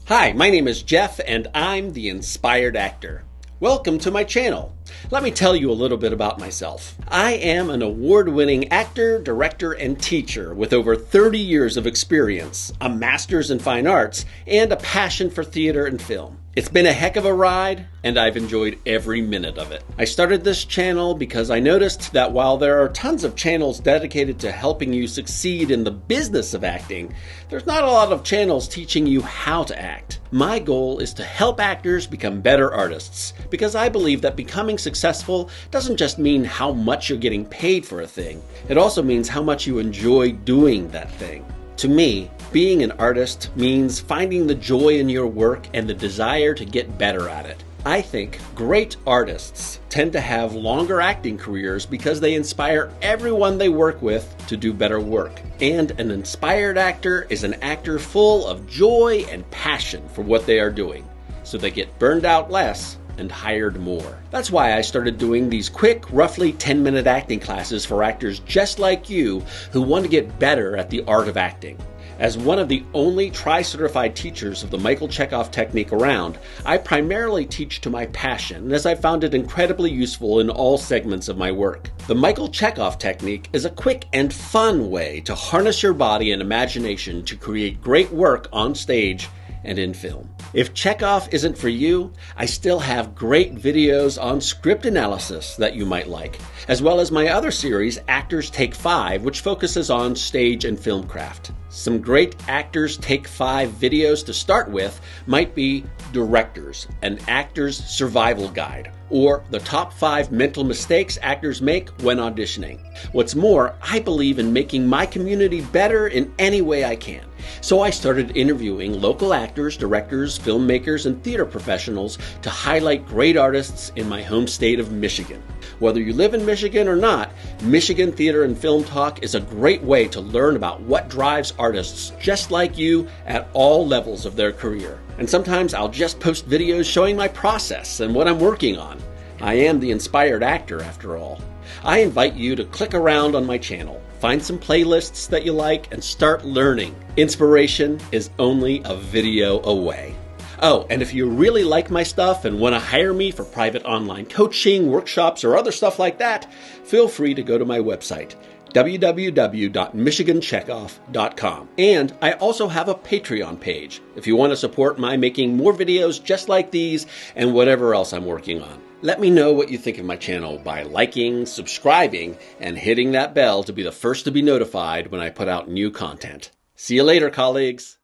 Hi, my name is Jeff and I'm the Inspired Actor. Welcome to my channel. Let me tell you a little bit about myself. I am an award-winning actor, director, and teacher with over 30 years of experience, a master's in fine arts, and a passion for theater and film. It's been a heck of a ride, and I've enjoyed every minute of it. I started this channel because I noticed that while there are tons of channels dedicated to helping you succeed in the business of acting, there's not a lot of channels teaching you how to act. My goal is to help actors become better artists, because I believe that becoming successful doesn't just mean how much you're getting paid for a thing, it also means how much you enjoy doing that thing. To me, being an artist means finding the joy in your work and the desire to get better at it. I think great artists tend to have longer acting careers because they inspire everyone they work with to do better work. And an inspired actor is an actor full of joy and passion for what they are doing, so they get burned out less and hired more. That's why I started doing these quick, roughly 10-minute acting classes for actors just like you who want to get better at the art of acting. As one of the only tri-certified teachers of the Michael Chekhov technique around, I primarily teach to my passion, as I found it incredibly useful in all segments of my work. The Michael Chekhov technique is a quick and fun way to harness your body and imagination to create great work on stage and in film. If Chekhov isn't for you, I still have great videos on script analysis that you might like, as well as my other series, Actors Take 5, which focuses on stage and film craft. Some great Actors Take 5 videos to start with might be Directors, an Actor's Survival Guide, or the top 5 mental mistakes actors make when auditioning. What's more, I believe in making my community better in any way I can. So I started interviewing local actors, directors, filmmakers, and theater professionals to highlight great artists in my home state of Michigan. Whether you live in Michigan or not, Michigan Theater and Film Talk is a great way to learn about what drives artists just like you at all levels of their career. And sometimes I'll just post videos showing my process and what I'm working on. I am the Inspired Actor after all. I invite you to click around on my channel, find some playlists that you like, and start learning. Inspiration is only a video away. Oh, and if you really like my stuff and want to hire me for private online coaching, workshops, or other stuff like that, feel free to go to my website, www.michiganchekhov.com. And I also have a Patreon page if you want to support my making more videos just like these and whatever else I'm working on. Let me know what you think of my channel by liking, subscribing, and hitting that bell to be the first to be notified when I put out new content. See you later, colleagues.